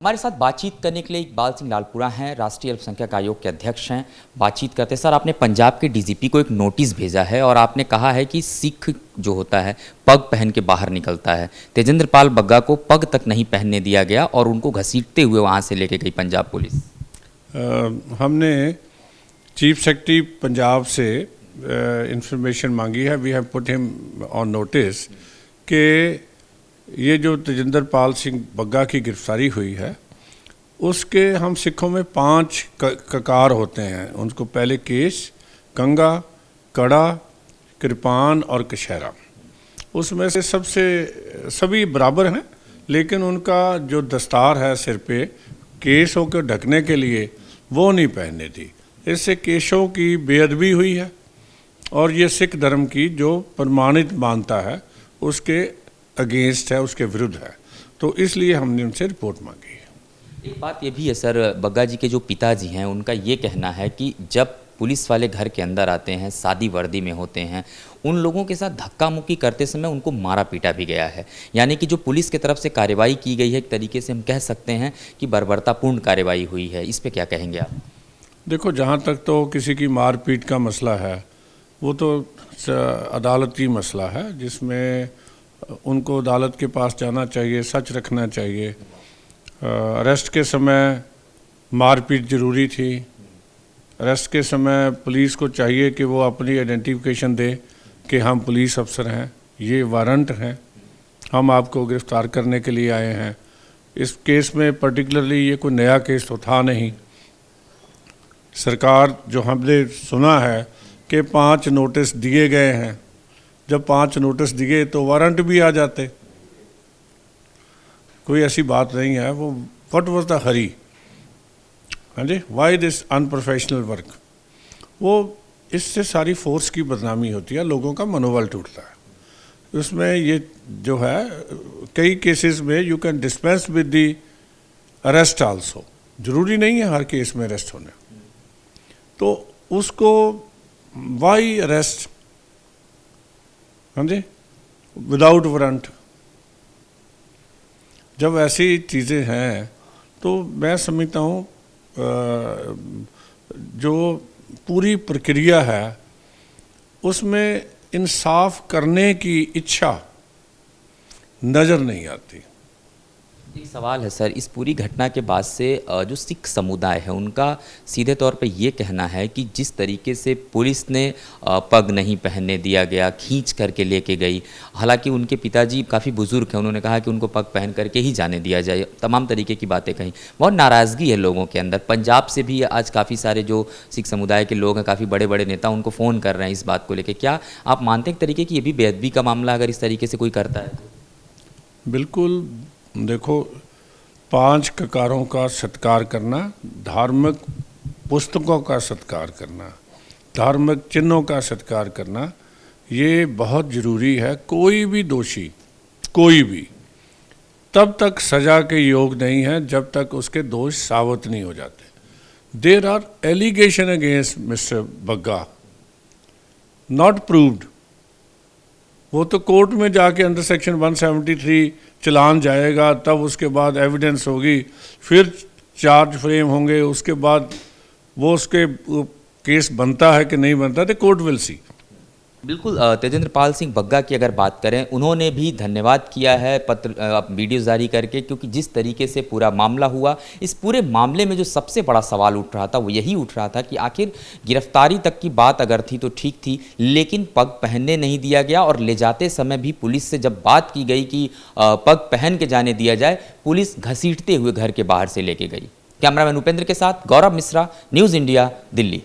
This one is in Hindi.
हमारे साथ बातचीत करने के लिए इकबाल सिंह लालपुरा हैं, राष्ट्रीय अल्पसंख्यक आयोग के अध्यक्ष हैं। बातचीत करते सर, आपने पंजाब के डीजीपी को एक नोटिस भेजा है और आपने कहा है कि सिख जो होता है पग पहन के बाहर निकलता है। तेजेंद्र पाल बग्गा को पग तक नहीं पहनने दिया गया और उनको घसीटते हुए वहाँ से लेके गई पंजाब पुलिस। हमने चीफ सेक्रेटरी पंजाब से इंफॉर्मेशन मांगी है। We have put him on notice कि ये जो तेजेंद्र पाल सिंह बग्गा की गिरफ्तारी हुई है उसके हम सिखों में 5 ककार होते हैं। उनको पहले केश, कंगा, कड़ा, कृपान और कशहरा। उसमें से सभी बराबर हैं, लेकिन उनका जो दस्तार है सिर पे केशों को ढकने के लिए वो नहीं पहननी थी। इससे केशों की बेअदबी हुई है और ये सिख धर्म की जो प्रमाणित मानता है उसके अगेंस्ट है, उसके विरुद्ध है। तो इसलिए हमने उनसे रिपोर्ट मांगी है। एक बात ये भी है सर, बग्गा जी के जो पिताजी हैं उनका ये कहना है कि जब पुलिस वाले घर के अंदर आते हैं, सादी वर्दी में होते हैं, उन लोगों के साथ धक्का मुक्की करते समय उनको मारा पीटा भी गया है। यानी कि जो पुलिस की तरफ से कार्रवाई की गई है, एक तरीके से हम कह सकते हैं कि बर्बरतापूर्ण कार्रवाई हुई है। इस पर क्या कहेंगे आप? देखो, जहाँ तक तो किसी की मारपीट का मसला है वो तो अदालती मसला है, जिसमें उनको अदालत के पास जाना चाहिए, सच रखना चाहिए। अरेस्ट के समय मारपीट ज़रूरी थी। अरेस्ट के समय पुलिस को चाहिए कि वो अपनी आइडेंटिफिकेशन दे कि हम पुलिस अफसर हैं, ये वारंट हैं, हम आपको गिरफ़्तार करने के लिए आए हैं। इस केस में पर्टिकुलरली ये कोई नया केस तो था नहीं। सरकार जो हमने सुना है कि 5 नोटिस दिए गए हैं, जब 5 नोटिस दिए तो वारंट भी आ जाते। कोई ऐसी बात नहीं है। वो व्हाट वाज द हरी, हाँ जी, व्हाई दिस अनप्रोफेशनल वर्क। वो इससे सारी फोर्स की बदनामी होती है, लोगों का मनोबल टूटता है। उसमें ये जो है कई केसेस में you can dispense with the arrest also. ज़रूरी नहीं है हर केस में अरेस्ट होने। तो उसको वाई अरेस्ट, हाँ जी, विदाउट वारंट। जब ऐसी चीज़ें हैं तो मैं समझता हूँ जो पूरी प्रक्रिया है उसमें इंसाफ करने की इच्छा नज़र नहीं आती। एक सवाल है सर, इस पूरी घटना के बाद से जो सिख समुदाय है उनका सीधे तौर पे ये कहना है कि जिस तरीके से पुलिस ने पग नहीं पहनने दिया गया, खींच करके लेके गई। हालांकि उनके पिताजी काफ़ी बुजुर्ग हैं, उन्होंने कहा कि उनको पग पहन करके ही जाने दिया जाए, तमाम तरीके की बातें कहीं। बहुत नाराज़गी है लोगों के अंदर। पंजाब से भी आज काफ़ी सारे जो सिख समुदाय के लोग हैं, काफ़ी बड़े बड़े नेता उनको फ़ोन कर रहे हैं इस बात को लेकर। क्या आप मानते हैं एक तरीके की ये भी बेअदबी का मामला अगर इस तरीके से कोई करता है? बिल्कुल। देखो, 5 ककारों का सत्कार करना, धार्मिक पुस्तकों का सत्कार करना, धार्मिक चिन्हों का सत्कार करना, ये बहुत ज़रूरी है। कोई भी दोषी, कोई भी तब तक सज़ा के योग नहीं है जब तक उसके दोष साबित नहीं हो जाते। There are allegation against mister Bagga not proved. वो तो कोर्ट में जाके अंडर सेक्शन 173 चलान जाएगा, तब उसके बाद एविडेंस होगी, फिर चार्ज फ्रेम होंगे, उसके बाद वो उसके केस बनता है कि नहीं बनता, तो कोर्ट विल सी। बिल्कुल। तेजेंद्र पाल सिंह बग्गा की अगर बात करें, उन्होंने भी धन्यवाद किया है पत्र वीडियो जारी करके, क्योंकि जिस तरीके से पूरा मामला हुआ, इस पूरे मामले में जो सबसे बड़ा सवाल उठ रहा था वो यही उठ रहा था कि आखिर गिरफ्तारी तक की बात अगर थी तो ठीक थी, लेकिन पग पहनने नहीं दिया गया और ले जाते समय भी पुलिस से जब बात की गई कि पग पहन के जाने दिया जाए, पुलिस घसीटते हुए घर के बाहर से लेके गई। कैमरामैन उपेंद्र के साथ गौरव मिश्रा, न्यूज़ इंडिया, दिल्ली।